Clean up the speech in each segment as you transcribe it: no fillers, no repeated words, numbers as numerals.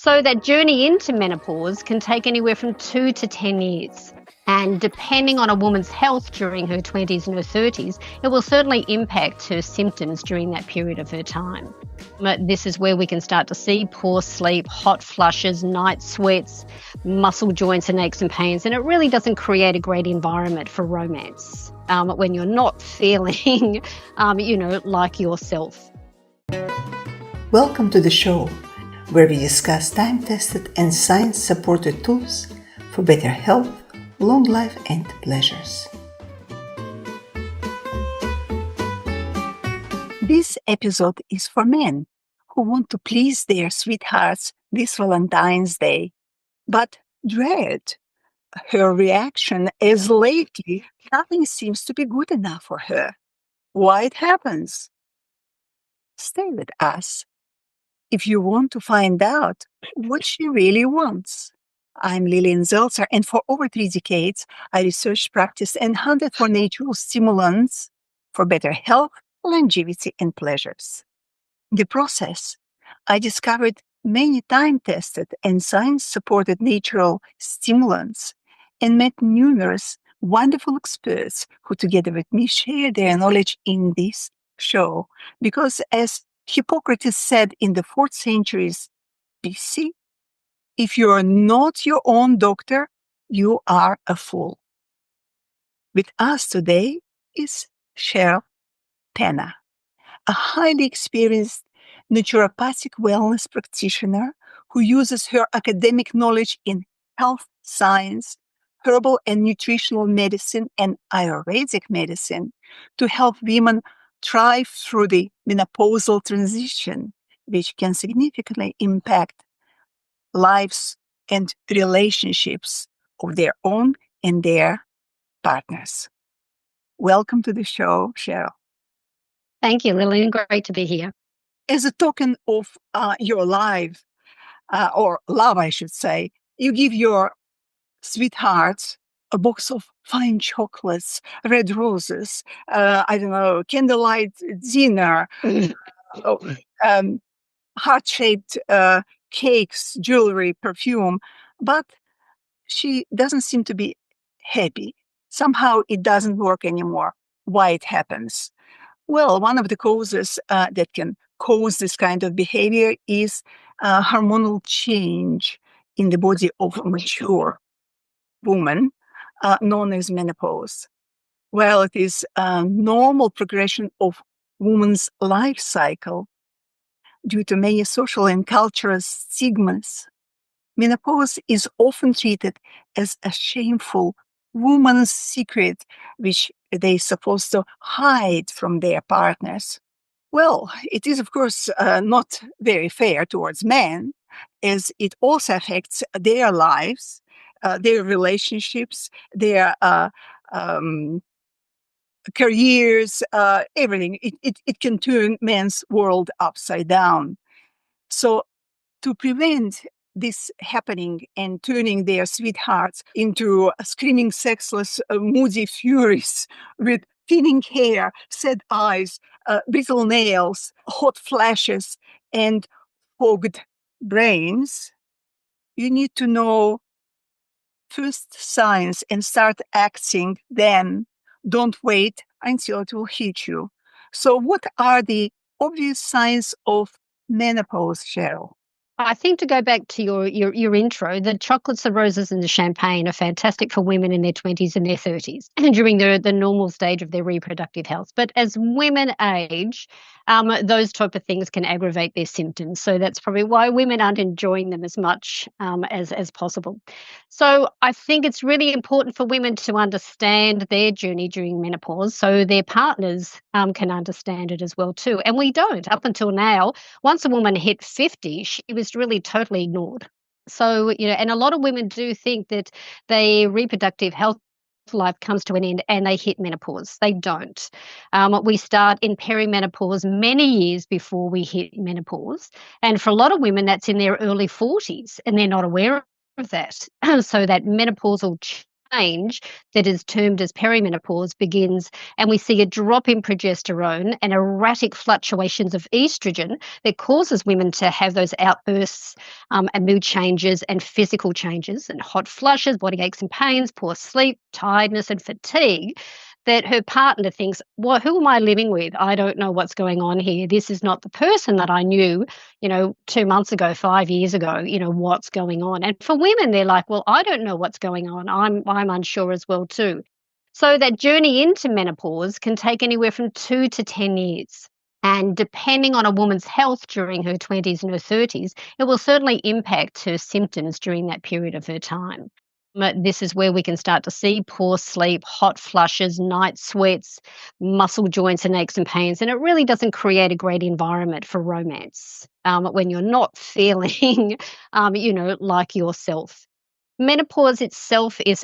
So that journey into menopause can take anywhere from 2 to 10 years. And depending on a woman's health during her 20s and her 30s, it will certainly impact her symptoms during that period of her time. But this is where we can start to see poor sleep, hot flushes, night sweats, muscle joints and aches and pains. And it really doesn't create a great environment for romance when you're not feeling, like yourself. Welcome to the show, where we discuss time-tested and science-supported tools for better health, long life, and pleasures. This episode is for men who want to please their sweethearts this Valentine's Day, but dread her reaction as lately nothing seems to be good enough for her. Why it happens? Stay with us if you want to find out what she really wants. I'm Lillian Zeltzer, and for over 3 decades, I researched, practiced, and hunted for natural stimulants for better health, longevity, and pleasures. In the process, I discovered many time-tested and science-supported natural stimulants and met numerous wonderful experts who, together with me, share their knowledge in this show. Because as Hippocrates said in the 4th centuries BC, if you are not your own doctor, you are a fool. With us today is Cheryl Penna, a highly experienced naturopathic wellness practitioner who uses her academic knowledge in health science, herbal and nutritional medicine, and Ayurvedic medicine to help women thrive through the menopausal transition, which can significantly impact lives and relationships of their own and their partners. Welcome to the show, Cheryl. Thank you, Lillian. Great to be here. As a token of your life, or love, I should say, you give your sweethearts a box of fine chocolates, red roses, candlelight dinner, heart-shaped cakes, jewelry, perfume, but she doesn't seem to be happy. Somehow it doesn't work anymore. Why it happens? Well, one of the causes that can cause this kind of behavior is hormonal change in the body of a mature woman, known as menopause. Well, it is a normal progression of woman's life cycle due to many social and cultural stigmas. Menopause is often treated as a shameful woman's secret, which they're supposed to hide from their partners. Well, it is, of course, not very fair towards men, as it also affects their lives, their relationships, their careers, everything. It can turn men's world upside down. So to prevent this happening and turning their sweethearts into screaming, sexless, moody furies with thinning hair, sad eyes, brittle nails, hot flashes, and fogged brains, you need to know first signs and start acting then. Don't wait until it will hit you. So what are the obvious signs of menopause, Cheryl? I think to go back to your intro, the chocolates, the roses, and the champagne are fantastic for women in their 20s and their 30s and during the normal stage of their reproductive health. But as women age, those type of things can aggravate their symptoms. So that's probably why women aren't enjoying them as much as possible. So I think it's really important for women to understand their journey during menopause so their partners can understand it as well too. And we don't. Up until now, once a woman hit 50, she was really totally ignored. So, and a lot of women do think that their reproductive health life comes to an end and they hit menopause. They don't. We start in perimenopause many years before we hit menopause. And for a lot of women, that's in their early 40s and they're not aware of that. So that menopausal change that is termed as perimenopause begins, and we see a drop in progesterone and erratic fluctuations of estrogen that causes women to have those outbursts and mood changes and physical changes and hot flushes, body aches and pains, poor sleep, tiredness, and fatigue. That her partner thinks, well, who am I living with? I don't know what's going on here. This is not the person that I knew, 2 months ago, 5 years ago, what's going on. And for women, they're like, well, I don't know what's going on. I'm unsure as well too. So that journey into menopause can take anywhere from 2 to 10 years. And depending on a woman's health during her 20s and her 30s, it will certainly impact her symptoms during that period of her time. This is where we can start to see poor sleep, hot flushes, night sweats, muscle joints and aches and pains. And it really doesn't create a great environment for romance when you're not feeling, like yourself. Menopause itself it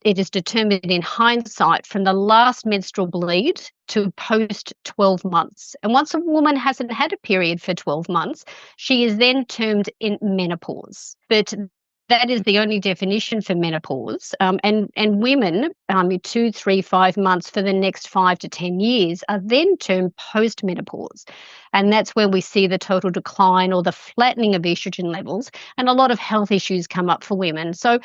is determined in hindsight from the last menstrual bleed to post 12 months. And once a woman hasn't had a period for 12 months, she is then termed in menopause. But that is the only definition for menopause. And women, 2, 3, 5 months for the next 5 to 10 years are then termed postmenopause. And that's where we see the total decline or the flattening of estrogen levels, and a lot of health issues come up for women. So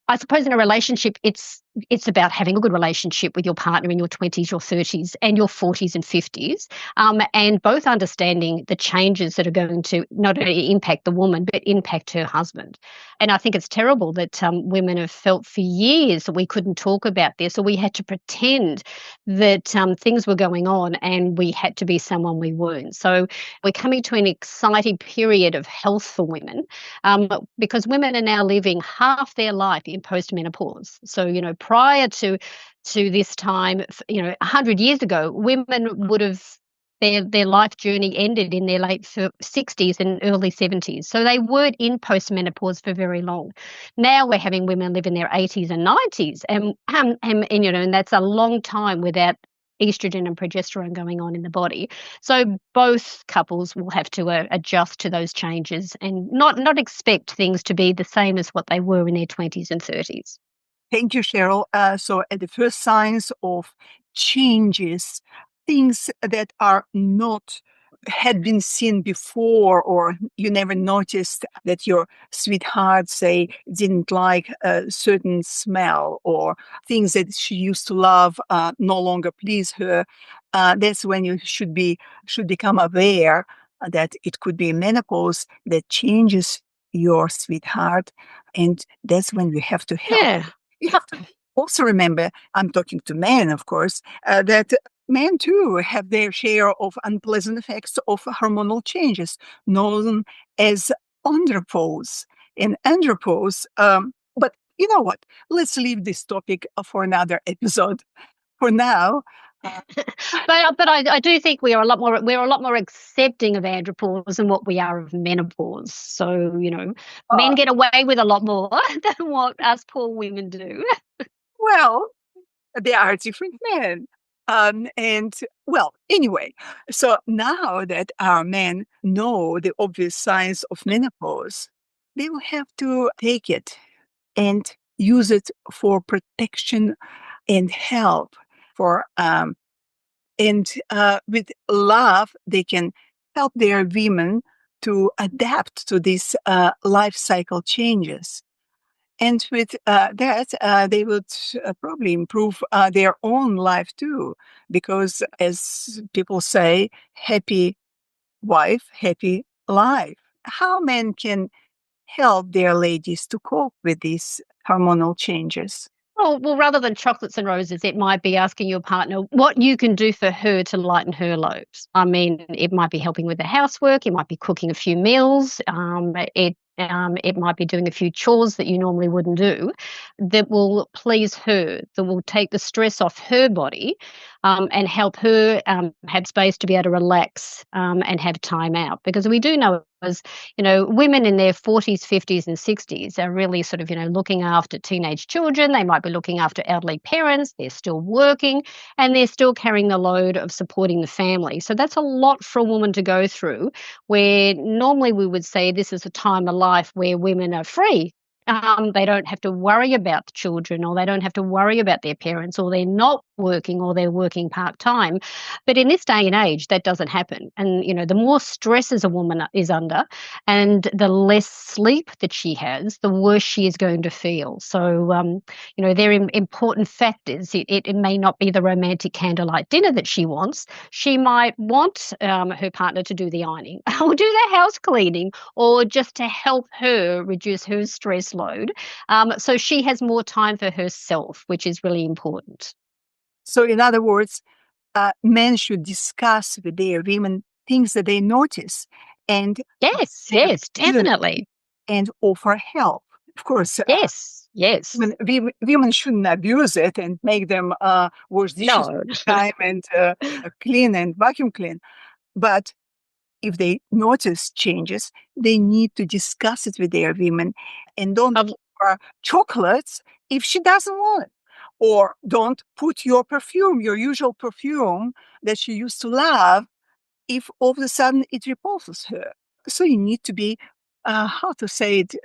I suppose in a relationship, it's about having a good relationship with your partner in your 20s, your 30s, and your 40s and 50s, and both understanding the changes that are going to not only impact the woman, but impact her husband. And I think it's terrible that women have felt for years that we couldn't talk about this, or we had to pretend that things were going on and we had to be someone we weren't. So we're coming to an exciting period of health for women, because women are now living half their life in postmenopause. So, prior to this time, 100 years ago, women would have their life journey ended in their late 60s and early 70s. So they weren't in postmenopause for very long. Now we're having women live in their 80s and 90s, and that's a long time without estrogen and progesterone going on in the body. So both couples will have to adjust to those changes and not expect things to be the same as what they were in their 20s and 30s. Thank you, Cheryl. So, at the first signs of changes, things that are not had been seen before, or you never noticed that your sweetheart, say, didn't like a certain smell, or things that she used to love no longer please her. That's when you should become aware that it could be menopause that changes your sweetheart, and that's when you have to help. Yeah. You have to also remember, I'm talking to men, of course, that men too have their share of unpleasant effects of hormonal changes, known as andropause and andropause. But you know what? Let's leave this topic for another episode. For now, uh, But I do think we're a lot more accepting of andropause than what we are of menopause. So, uh, men get away with a lot more than what us poor women do. well, they are different men. And well, anyway, so now that our men know the obvious signs of menopause, they will have to take it and use it for protection and help. For and with love, they can help their women to adapt to these life cycle changes. And with that, they would probably improve their own life too, because as people say, happy wife, happy life. How men can help their ladies to cope with these hormonal changes? Well, rather than chocolates and roses, it might be asking your partner what you can do for her to lighten her loads. I mean, it might be helping with the housework. It might be cooking a few meals. It might be doing a few chores that you normally wouldn't do, that will please her, that will take the stress off her body, and help her have space to be able to relax and have time out. Because we do know, as women in their 40s, 50s, and 60s are really sort of, looking after teenage children. They might be looking after elderly parents. They're still working, and they're still carrying the load of supporting the family. So that's a lot for a woman to go through, where normally we would say this is a time of life where women are free. They don't have to worry about the children, or they don't have to worry about their parents, or they're not working, or they're working part-time. But in this day and age, that doesn't happen. And, the more stress as a woman is under and the less sleep that she has, the worse she is going to feel. So, they're important factors. It may not be the romantic candlelight dinner that she wants. She might want her partner to do the ironing or do the house cleaning, or just to help her reduce her stress load. So she has more time for herself, which is really important. So, in other words, men should discuss with their women things that they notice and Yes, have yes, even definitely. and offer help. Of course, Yes, yes. women shouldn't abuse it and make them wash dishes No. all the time and clean and vacuum clean. But if they notice changes, they need to discuss it with their women, and don't Of offer chocolates if she doesn't want it. Or don't put your perfume, your usual perfume that she used to love, if all of a sudden it repulses her. So you need to be, how to say it,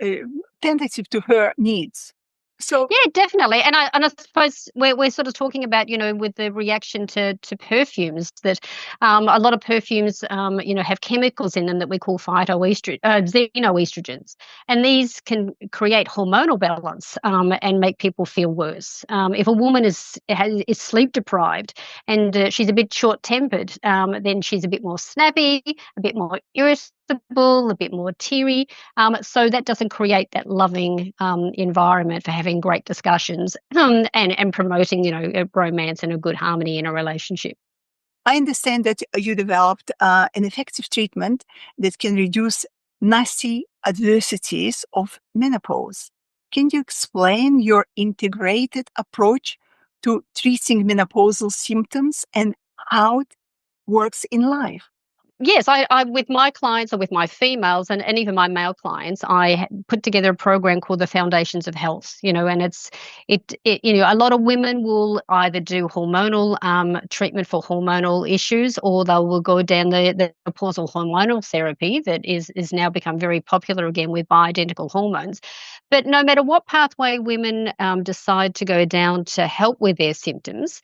tentative to her needs. So, Yeah, definitely. And I suppose we're sort of talking about, with the reaction to perfumes, that a lot of perfumes have chemicals in them that we call xenoestrogens, and these can create hormonal balance and make people feel worse. If a woman is sleep deprived and she's a bit short tempered, then she's a bit more snappy, a bit more irritable, a bit more teary. So that doesn't create that loving environment for having great discussions and promoting, romance and a good harmony in a relationship. I understand that you developed an effective treatment that can reduce nasty adversities of menopause. Can you explain your integrated approach to treating menopausal symptoms and how it works in life? Yes, I with my clients, or with my females, and even my male clients, put together a program called the Foundations of Health. And a lot of women will either do hormonal treatment for hormonal issues, or they will go down the menopausal hormonal therapy that is now become very popular again with bioidentical hormones. But no matter what pathway women decide to go down to help with their symptoms,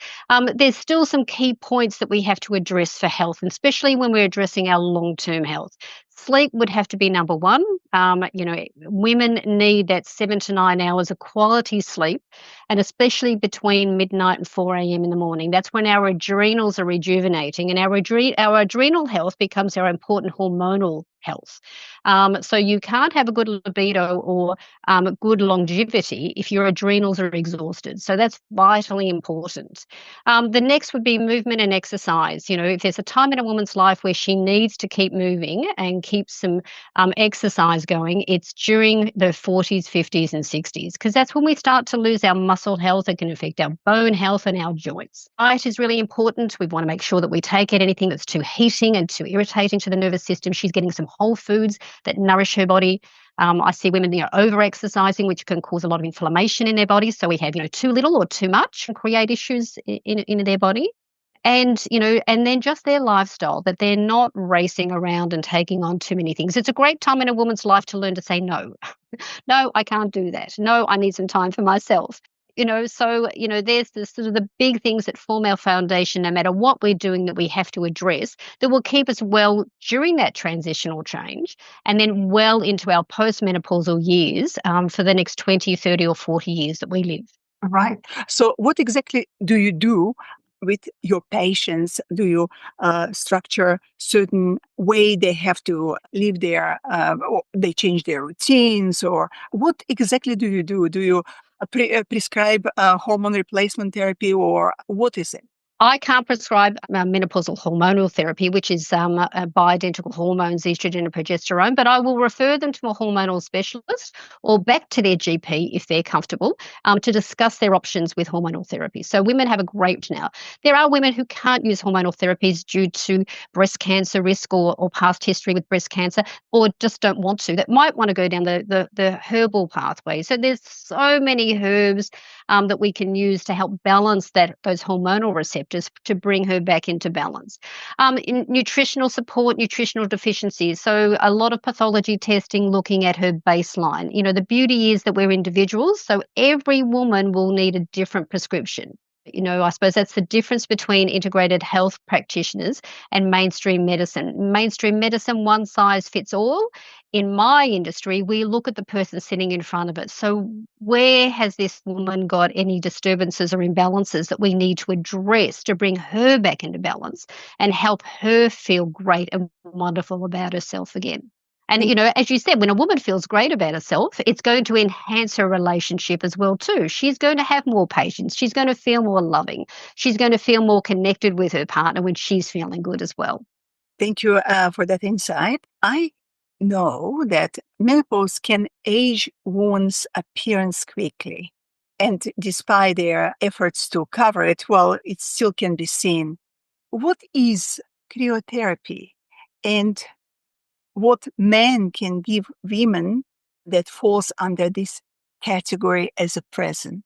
there's still some key points that we have to address for health, and especially when we're addressing our long-term health. Sleep would have to be number one. Women need that 7 to 9 hours of quality sleep, and especially between midnight and 4 a.m. in the morning. That's when our adrenals are rejuvenating, and our adrenal health becomes our important hormonal health. So you can't have a good libido or good longevity if your adrenals are exhausted. So that's vitally important. The next would be movement and exercise. If there's a time in a woman's life where she needs to keep moving and keep some exercise going, it's during the 40s, 50s, and 60s, because that's when we start to lose our muscle health. It can affect our bone health and our joints. Diet is really important. We want to make sure that we take out anything that's too heating and too irritating to the nervous system. She's getting some whole foods that nourish her body. I see women, over exercising, which can cause a lot of inflammation in their bodies. So we have, too little or too much and create issues in their body. And then just their lifestyle, that they're not racing around and taking on too many things. It's a great time in a woman's life to learn to say no. No, I can't do that. No, I need some time for myself. There's the sort of the big things that form our foundation, no matter what we're doing, that we have to address, that will keep us well during that transitional change, and then well into our postmenopausal years, for the next 20, 30, or 40 years that we live. Right. So, what exactly do you do with your patients? Do you structure certain way they have to live their, or they change their routines, or what exactly do you do? Do you prescribe hormone replacement therapy, or what is it? I can't prescribe menopausal hormonal therapy, which is bioidentical hormones, estrogen and progesterone, but I will refer them to a hormonal specialist or back to their GP if they're comfortable, to discuss their options with hormonal therapy. So women have a great now. There are women who can't use hormonal therapies due to breast cancer risk, or past history with breast cancer, or just don't want to, that might want to go down the herbal pathway. So there's so many herbs that we can use to help balance those hormonal receptors, factors to bring her back into balance. In nutritional support, nutritional deficiencies. So a lot of pathology testing looking at her baseline. The beauty is that we're individuals, so every woman will need a different prescription. I suppose that's the difference between integrated health practitioners and mainstream medicine. Mainstream medicine, one size fits all. In my industry, we look at the person sitting in front of us. So, where has this woman got any disturbances or imbalances that we need to address to bring her back into balance and help her feel great and wonderful about herself again? And, Thank, as you said, when a woman feels great about herself, it's going to enhance her relationship as well, too. She's going to have more patience. She's going to feel more loving. She's going to feel more connected with her partner when she's feeling good as well. thank you for that insight. I know that menopause can age women's appearance quickly. And despite their efforts to cover it, well, it still can be seen. What is cryotherapy? And what men can give women that falls under this category as a present?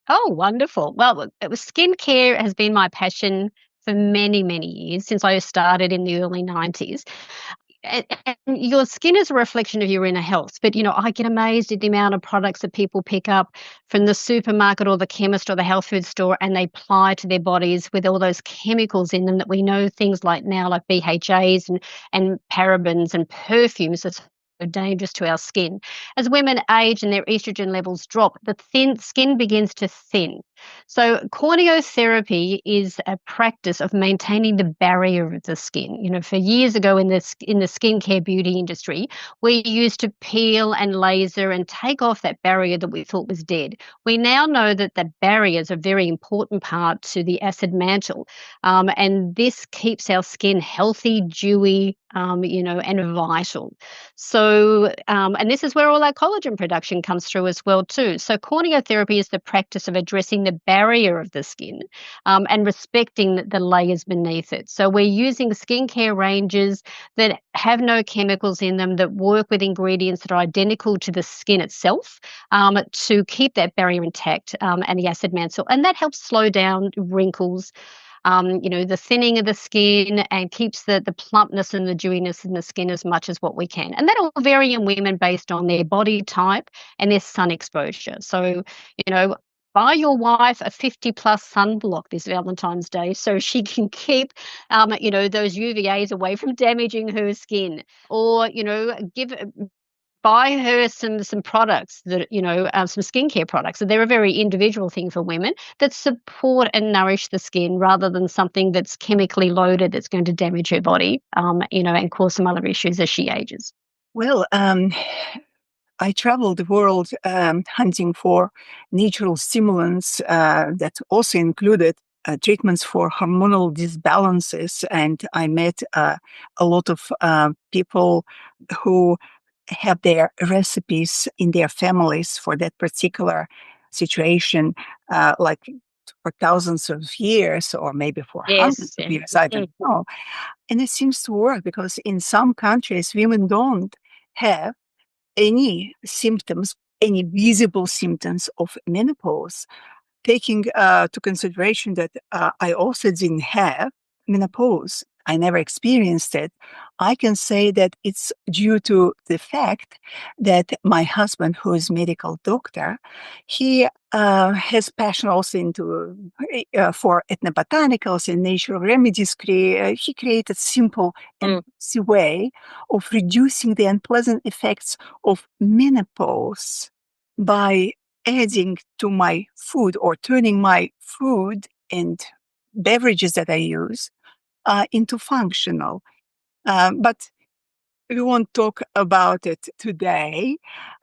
Oh, wonderful. Well, skincare has been my passion for many, many years since I started in the early 90s. And your skin is a reflection of your inner health. But, I get amazed at the amount of products that people pick up from the supermarket or the chemist or the health food store and they apply to their bodies with all those chemicals in them that we know things like now, like BHAs and parabens and perfumes are so dangerous to our skin. As women age and their estrogen levels drop, the thin skin begins to thin. So corneotherapy is a practice of maintaining the barrier of the skin. For years ago in the skincare beauty industry, we used to peel and laser and take off that barrier that we thought was dead. We now know that the barrier is a very important part to the acid mantle, and this keeps our skin healthy, dewy, and vital. So, and this is where all our collagen production comes through as well too. So, corneotherapy is the practice of addressing the barrier of the skin and respecting the layers beneath it. So, we're using skincare ranges that have no chemicals in them, that work with ingredients that are identical to the skin itself to keep that barrier intact and the acid mantle, and that helps slow down wrinkles, the thinning of the skin, and keeps the plumpness and the dewiness in the skin as much as what we can. And that'll vary in women based on their body type and their sun exposure. So, buy your wife a 50 plus sunblock this Valentine's Day so she can keep, those UVAs away from damaging her skin. Or, buy her some products that some skincare products. So they're a very individual thing for women that support and nourish the skin rather than something that's chemically loaded that's going to damage her body, and cause some other issues as she ages. Well, I traveled the world hunting for natural stimulants that also included treatments for hormonal disbalances. And I met a lot of people who have their recipes in their families for that particular situation, like for thousands of years or maybe for hundreds Yes. of Yeah. years. I don't know. And it seems to work because in some countries, women don't have any symptoms, any visible symptoms of menopause, taking to consideration that I also didn't have menopause. I never experienced it. I can say that it's due to the fact that my husband, who is medical doctor, he has passion also into for ethnobotanicals and natural remedies. He created simple and easy way of reducing the unpleasant effects of menopause by adding to my food or turning my food and beverages that I use into functional. But we won't talk about it today.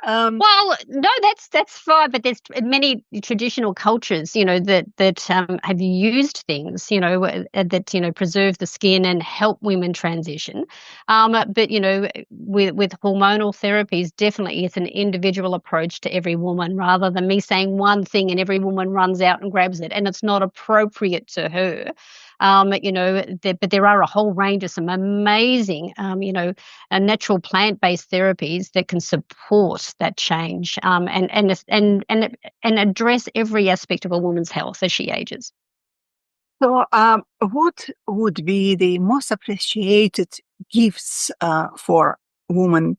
Um, Well, no, that's fine. But there's many traditional cultures, that have used things, that preserve the skin and help women transition. But with hormonal therapies, definitely it's an individual approach to every woman, rather than me saying one thing and every woman runs out and grabs it, and it's not appropriate to her. But there are a whole range of some amazing, natural plant-based therapies that can support that change, and address every aspect of a woman's health as she ages. So, what would be the most appreciated gifts for women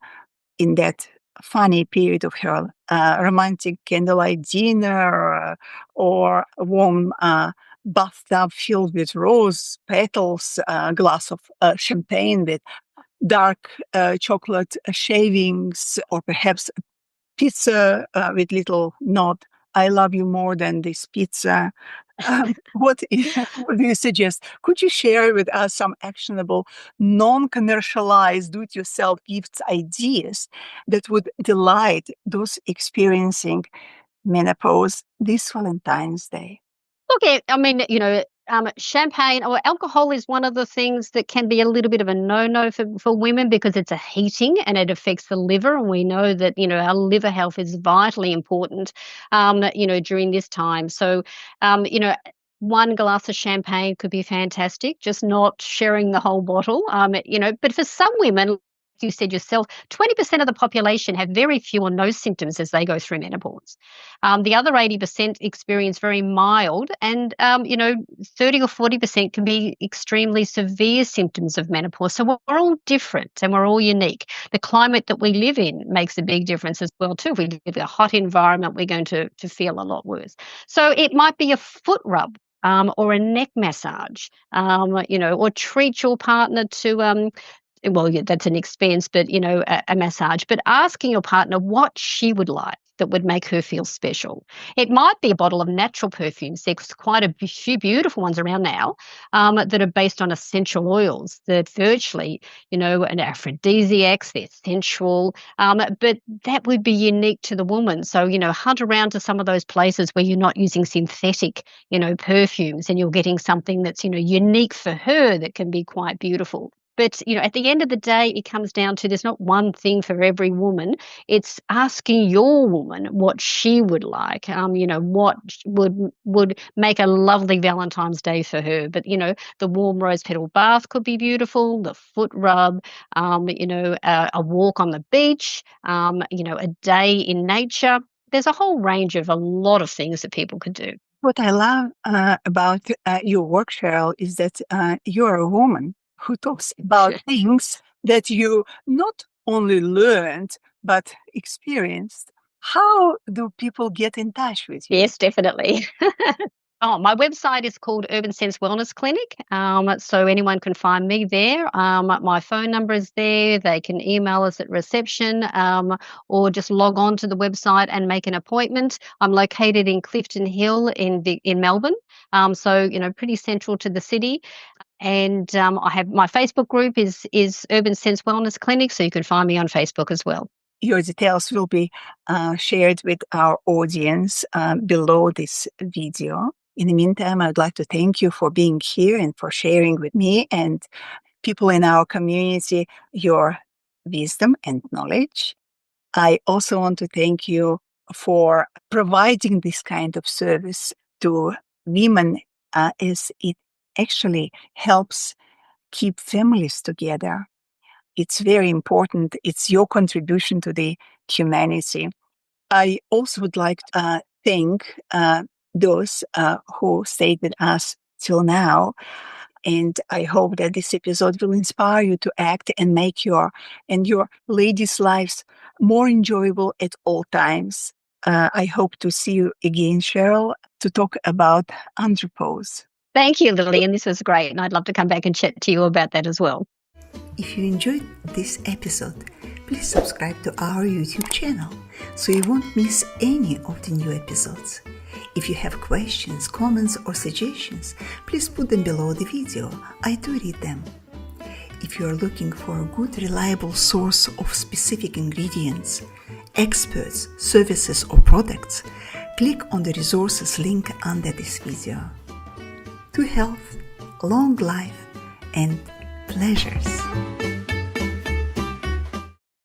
in that funny period of her romantic candlelight dinner or a warm bathtub filled with rose petals, a glass of champagne with dark chocolate shavings, or perhaps pizza with little note, I love you more than this pizza. What do you suggest? Could you share with us some actionable, non-commercialized, do-it-yourself gifts ideas that would delight those experiencing menopause this Valentine's Day? Look, I mean, champagne or alcohol is one of the things that can be a little bit of a no-no for women because it's a heating and it affects the liver. And we know that, our liver health is vitally important, during this time. So, one glass of champagne could be fantastic, just not sharing the whole bottle. But for some women, you said yourself, 20% of the population have very few or no symptoms as they go through menopause. The other 80% experience very mild, and 30 or 40% can be extremely severe symptoms of menopause. So we're all different and we're all unique. The climate that we live in makes a big difference as well too. If we live in a hot environment, we're going to feel a lot worse. So it might be a foot rub. Or a neck massage, or treat your partner to well, yeah, that's an expense, but, a massage, but asking your partner what she would like that would make her feel special. It might be a bottle of natural perfumes. There's quite a few beautiful ones around now, that are based on essential oils. They're virtually, an aphrodisiacs. They're sensual, but that would be unique to the woman. So, hunt around to some of those places where you're not using synthetic, perfumes, and you're getting something that's, unique for her that can be quite beautiful. But, at the end of the day, it comes down to there's not one thing for every woman. It's asking your woman what she would like, what would make a lovely Valentine's Day for her. But, the warm rose petal bath could be beautiful, the foot rub, a walk on the beach, a day in nature. There's a whole range of a lot of things that people could do. What I love about your work, Cheryl, is that you're a woman who talks about things that you not only learned but experienced. How do people get in touch with you? Yes, definitely. Oh, my website is called Urban Sense Wellness Clinic. So anyone can find me there. My phone number is there. They can email us at reception, or just log on to the website and make an appointment. I'm located in Clifton Hill in Melbourne, so pretty central to the city. And I have my Facebook group is Urban Sense Wellness Clinic, so you can find me on Facebook as well. Your details will be shared with our audience below this video. In the meantime, I'd like to thank you for being here and for sharing with me and people in our community your wisdom and knowledge. I also want to thank you for providing this kind of service to women, as it actually helps keep families together. It's very important. It's your contribution to the humanity. I also would like to thank those who stayed with us till now. And I hope that this episode will inspire you to act and make your ladies' lives more enjoyable at all times. I hope to see you again, Cheryl, to talk about andropause. Thank you, Lillian. This was great, and I'd love to come back and chat to you about that as well. If you enjoyed this episode, please subscribe to our YouTube channel so you won't miss any of the new episodes. If you have questions, comments, or suggestions, please put them below the video. I do read them. If you are looking for a good, reliable source of specific ingredients, experts, services, or products, click on the resources link under this video. To health, long life, and pleasures.